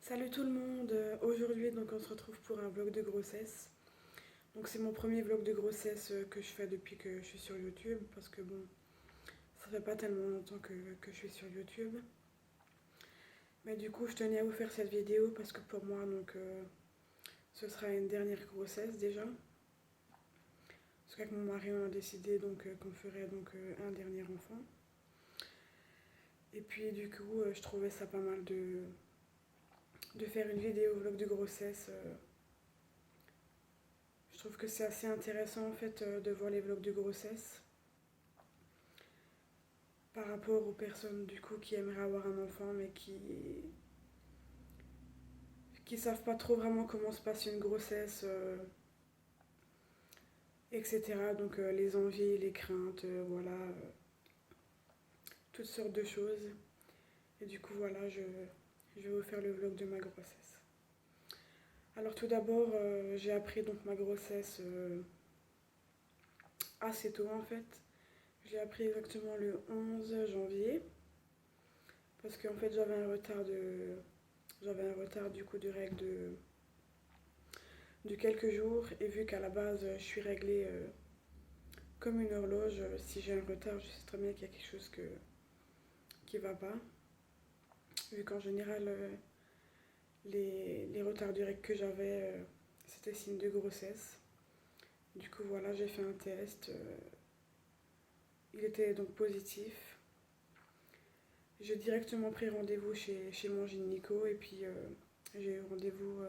Salut tout le monde, aujourd'hui donc on se retrouve pour un vlog de grossesse. Donc c'est mon premier vlog de grossesse que je fais depuis que je suis sur YouTube parce que bon, ça fait pas tellement longtemps que je suis sur YouTube. Mais du coup je tenais à vous faire cette vidéo parce que pour moi donc ce sera une dernière grossesse déjà. Parce qu'avec mon mari on a décidé donc qu'on ferait donc un dernier enfant. Et puis du coup je trouvais ça pas mal de faire une vidéo vlog de grossesse. Je trouve que c'est assez intéressant en fait de voir les vlogs de grossesse par rapport aux personnes du coup qui aimeraient avoir un enfant mais qui savent pas trop vraiment comment se passe une grossesse, etc. Donc les envies, les craintes, voilà, toutes sortes de choses. Et du coup voilà, je vais vous faire le vlog de ma grossesse. Alors tout d'abord, j'ai appris donc ma grossesse assez tôt en fait. J'ai appris exactement le 11 janvier parce qu'en fait j'avais un retard du coup de règles de quelques jours et vu qu'à la base je suis réglée comme une horloge, si j'ai un retard je sais très bien qu'il y a quelque chose qui va pas vu qu'en général les retards de règles que j'avais c'était signe de grossesse. Du coup voilà, j'ai fait un test, il était donc positif. J'ai directement pris rendez-vous chez mon gynéco et puis j'ai eu rendez-vous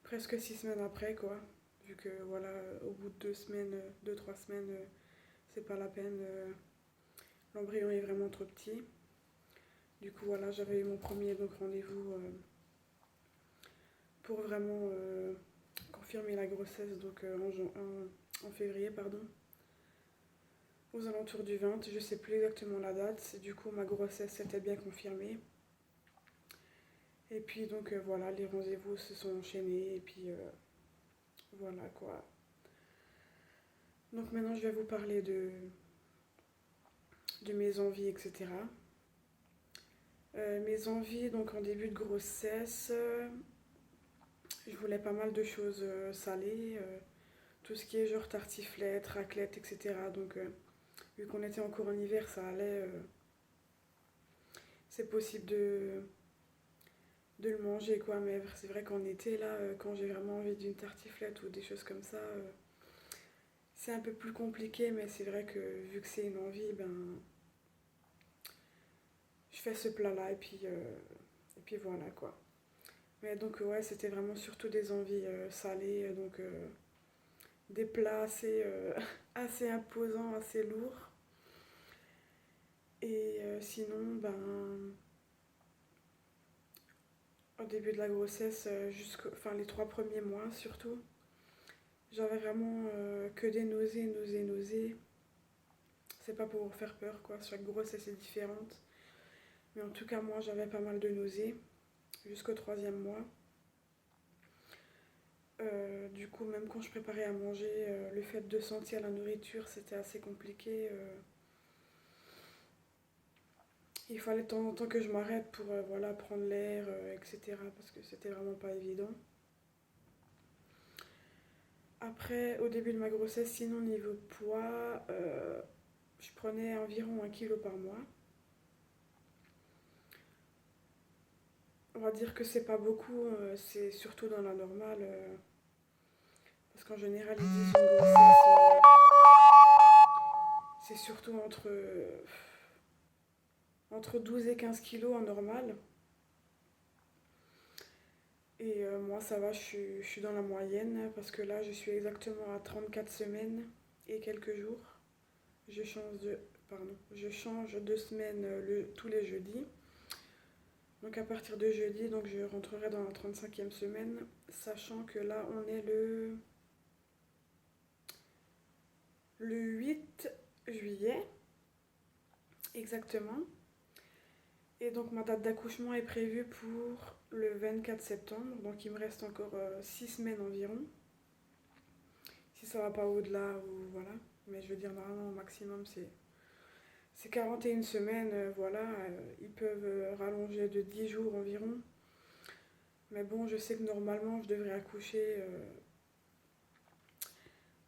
presque 6 semaines après quoi. Vu que voilà, au bout de 2 semaines, 2-3 semaines, c'est pas la peine, l'embryon est vraiment trop petit. Du coup voilà, j'avais eu mon premier donc rendez-vous pour vraiment confirmer la grossesse donc en février pardon. Aux alentours du 20, je sais plus exactement la date. Du coup ma grossesse était bien confirmée. Et puis donc voilà, les rendez-vous se sont enchaînés et puis voilà quoi. Donc maintenant je vais vous parler de mes envies, etc. Mes envies, donc en début de grossesse, je voulais pas mal de choses salées, tout ce qui est genre tartiflette, raclette, etc. Donc vu qu'on était encore en hiver, ça allait, c'est possible de le manger quoi, mais c'est vrai qu'en été là, quand j'ai vraiment envie d'une tartiflette ou des choses comme ça, c'est un peu plus compliqué, mais c'est vrai que vu que c'est une envie, ben je fais ce plat là et puis voilà quoi. Mais donc ouais, c'était vraiment surtout des envies salées, donc des plats assez, assez imposants, assez lourds. Et sinon, ben, au début de la grossesse, enfin les 3 premiers mois surtout, j'avais vraiment que des nausées. C'est pas pour vous faire peur quoi, chaque grossesse est différente. Mais en tout cas, moi j'avais pas mal de nausées jusqu'au 3e mois. Du coup, même quand je préparais à manger, le fait de sentir la nourriture, c'était assez compliqué. Il fallait de temps en temps que je m'arrête pour voilà, prendre l'air, etc. Parce que c'était vraiment pas évident. Après, au début de ma grossesse, sinon niveau poids, je prenais environ 1 kilo par mois. On va dire que c'est pas beaucoup, c'est surtout dans la normale. Parce qu'en général, ils disent une grossesse, c'est surtout entre 12 et 15 kilos en normal. Et moi, ça va, je suis dans la moyenne parce que là, je suis exactement à 34 semaines et quelques jours. Je change de, je change de semaine tous les jeudis. Donc à partir de jeudi, donc je rentrerai dans la 35e semaine, sachant que là, on est le 8 juillet, exactement. Et donc ma date d'accouchement est prévue pour le 24 septembre, donc il me reste encore 6 semaines environ. Si ça va pas au-delà, ou voilà. Mais je veux dire, normalement, au maximum, ces 41 semaines, voilà, ils peuvent rallonger de 10 jours environ. Mais bon, je sais que normalement, je devrais accoucher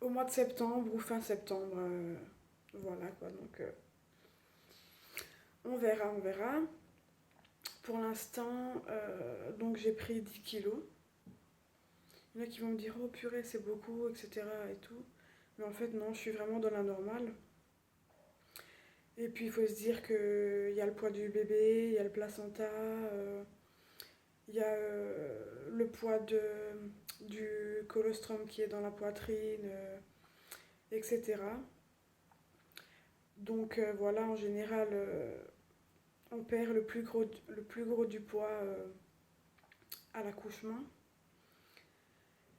au mois de septembre ou fin septembre. Voilà quoi, donc on verra, on verra. Pour l'instant, donc j'ai pris 10 kilos. Il y en a qui vont me dire, oh purée, c'est beaucoup, etc. et tout. Mais en fait, non, je suis vraiment dans la normale. Et puis, il faut se dire qu'il y a le poids du bébé, il y a le placenta, il y a le poids du colostrum qui est dans la poitrine, etc. Donc voilà, en général, on perd le plus gros du poids à l'accouchement.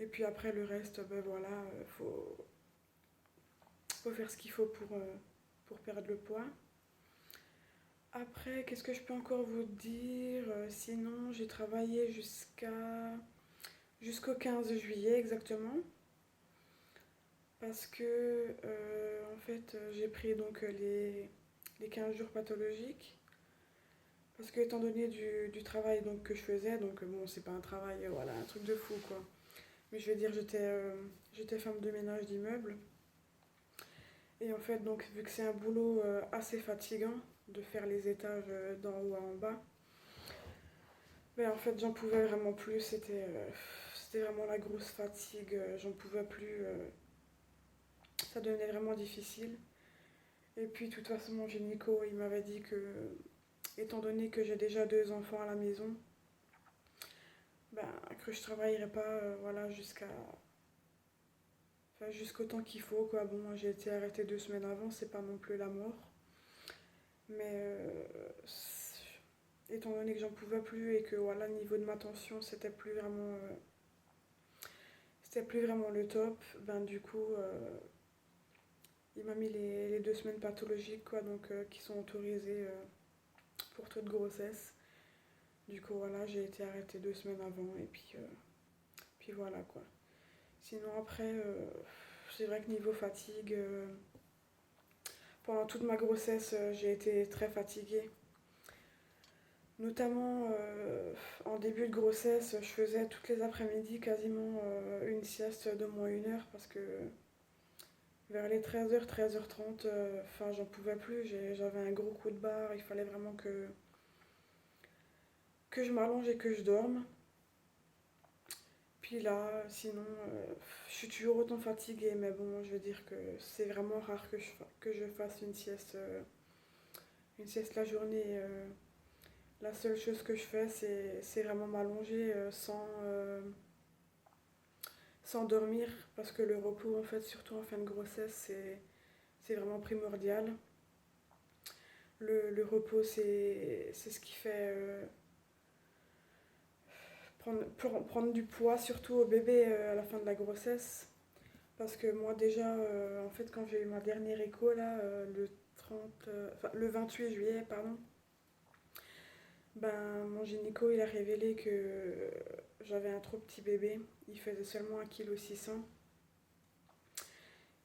Et puis après le reste, ben voilà, faut faire ce qu'il faut pour perdre le poids. Après, qu'est-ce que je peux encore vous dire? Sinon, j'ai travaillé jusqu'au 15 juillet exactement. Parce que, en fait, j'ai pris donc les 15 jours pathologiques. Parce que, étant donné du travail donc, que je faisais, donc bon, c'est pas un travail, voilà, un truc de fou quoi. Mais je vais dire, j'étais femme de ménage d'immeuble. Et en fait, donc, vu que c'est un boulot assez fatigant de faire les étages d'en haut à en bas, ben en fait, j'en pouvais vraiment plus. C'était vraiment la grosse fatigue. J'en pouvais plus. Ça devenait vraiment difficile. Et puis, de toute façon, mon gynéco, il m'avait dit que, étant donné que j'ai déjà 2 enfants à la maison, ben, que je travaillerais pas voilà, jusqu'au temps qu'il faut, quoi. Bon, moi, j'ai été arrêtée 2 semaines avant, c'est pas non plus la mort. Mais étant donné que j'en pouvais plus et que voilà, le niveau de ma tension, c'était plus vraiment le top, ben du coup, il m'a mis les 2 semaines pathologiques, quoi, donc qui sont autorisées pour toute grossesse. Du coup, voilà, j'ai été arrêtée 2 semaines avant et puis voilà, quoi. Sinon, après, c'est vrai que niveau fatigue, pendant toute ma grossesse, j'ai été très fatiguée. Notamment en début de grossesse, je faisais toutes les après-midi quasiment une sieste de moins 1 heure parce que vers les 13h, 13h30, enfin j'en pouvais plus, j'avais un gros coup de barre, il fallait vraiment que je m'allonge et que je dorme. Puis là, sinon, je suis toujours autant fatiguée, mais bon, je veux dire que c'est vraiment rare que je fasse une sieste la journée. La seule chose que je fais, c'est vraiment m'allonger sans dormir, parce que le repos, en fait, surtout en fin de grossesse, c'est vraiment primordial. Le repos, c'est ce qui fait prendre du poids, surtout au bébé à la fin de la grossesse. Parce que moi, déjà, en fait, quand j'ai eu ma dernière écho, là, le 28 juillet, pardon, ben, mon gynéco, il a révélé que j'avais un trop petit bébé. Il faisait seulement 1,6 kg.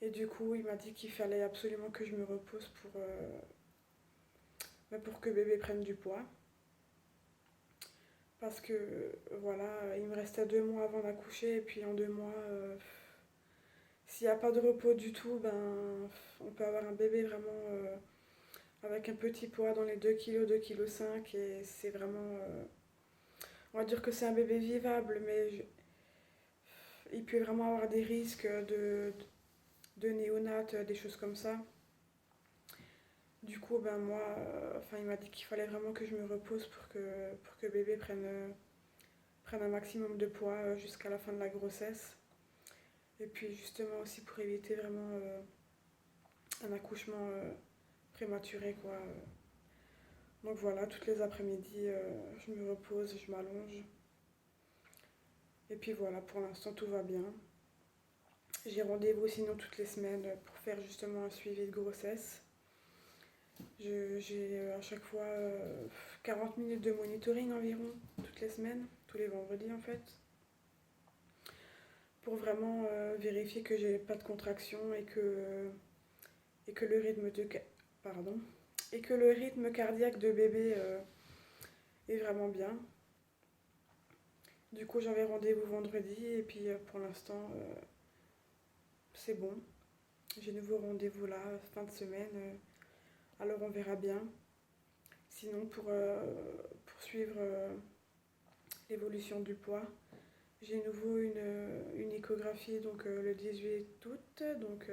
Et du coup, il m'a dit qu'il fallait absolument que je me repose pour que bébé prenne du poids. Parce que, voilà, il me restait 2 mois avant d'accoucher. Et puis en 2 mois, s'il n'y a pas de repos du tout, ben, on peut avoir un bébé vraiment avec un petit poids dans les 2 kg, 2,5 kg. Et c'est vraiment... on va dire que c'est un bébé vivable, mais il peut vraiment avoir des risques de néonates, des choses comme ça. Du coup, ben moi, enfin, il m'a dit qu'il fallait vraiment que je me repose pour que bébé prenne un maximum de poids jusqu'à la fin de la grossesse. Et puis justement aussi pour éviter vraiment un accouchement prématuré, quoi. Donc voilà, toutes les après-midi, je me repose, je m'allonge. Et puis voilà, pour l'instant, tout va bien. J'ai rendez-vous sinon toutes les semaines pour faire justement un suivi de grossesse. J'ai à chaque fois 40 minutes de monitoring environ, toutes les semaines, tous les vendredis en fait, pour vraiment vérifier que j'ai pas de contraction et que le rythme de... Pardon. et que le rythme cardiaque de bébé est vraiment bien. Du coup, j'avais rendez-vous vendredi et puis pour l'instant, c'est bon. J'ai nouveau rendez-vous là, fin de semaine. Alors on verra bien. Sinon, pour poursuivre l'évolution du poids, j'ai nouveau une échographie donc, le 18 août. Donc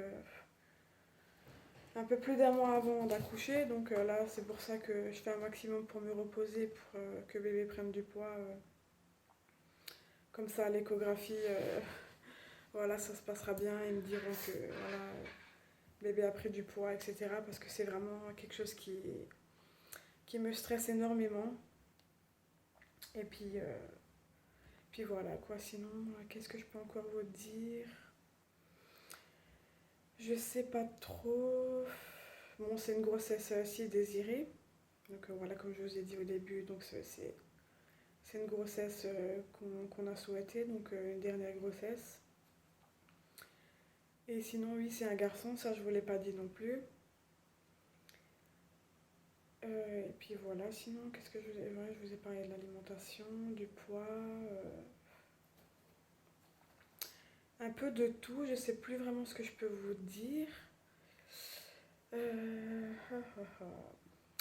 un peu plus d'un mois avant d'accoucher. Donc là, c'est pour ça que je fais un maximum pour me reposer, pour que bébé prenne du poids. Comme ça, à l'échographie, voilà, ça se passera bien. Ils me diront que voilà, bébé a pris du poids, etc. Parce que c'est vraiment quelque chose qui me stresse énormément. Et puis voilà quoi. Sinon, qu'est-ce que je peux encore vous dire? Je sais pas trop. Bon, c'est une grossesse si désirée. Donc voilà, comme je vous ai dit au début, donc c'est une grossesse qu'on a souhaitée, donc une dernière grossesse. Et sinon, oui, c'est un garçon, ça je vous l'ai pas dit non plus. Et puis voilà, sinon, qu'est-ce que je vous ai... Ouais, je vous ai parlé de l'alimentation, du poids, un peu de tout, je sais plus vraiment ce que je peux vous dire. Euh, ah, ah, ah.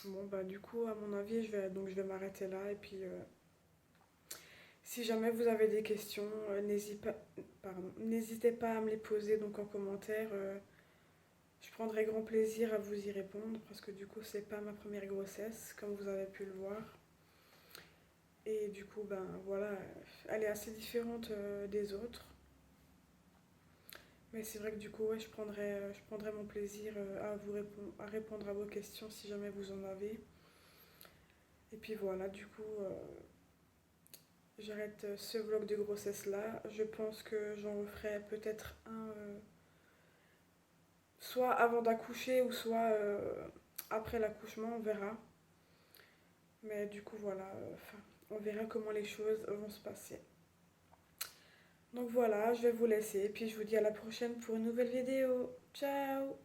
Bon, bah du coup, à mon avis, je vais m'arrêter là. Et puis, si jamais vous avez des questions, n'hésitez pas à me les poser donc en commentaire. Je prendrai grand plaisir à vous y répondre parce que du coup, c'est pas ma première grossesse, comme vous avez pu le voir. Et du coup, ben voilà, elle est assez différente des autres. Mais c'est vrai que du coup, ouais, je prendrai mon plaisir à répondre à vos questions si jamais vous en avez. Et puis voilà, du coup, j'arrête ce vlog de grossesse là. Je pense que j'en referai peut-être un soit avant d'accoucher ou soit après l'accouchement, on verra. Mais du coup, voilà, on verra comment les choses vont se passer. Donc voilà, je vais vous laisser. Puis je vous dis à la prochaine pour une nouvelle vidéo. Ciao!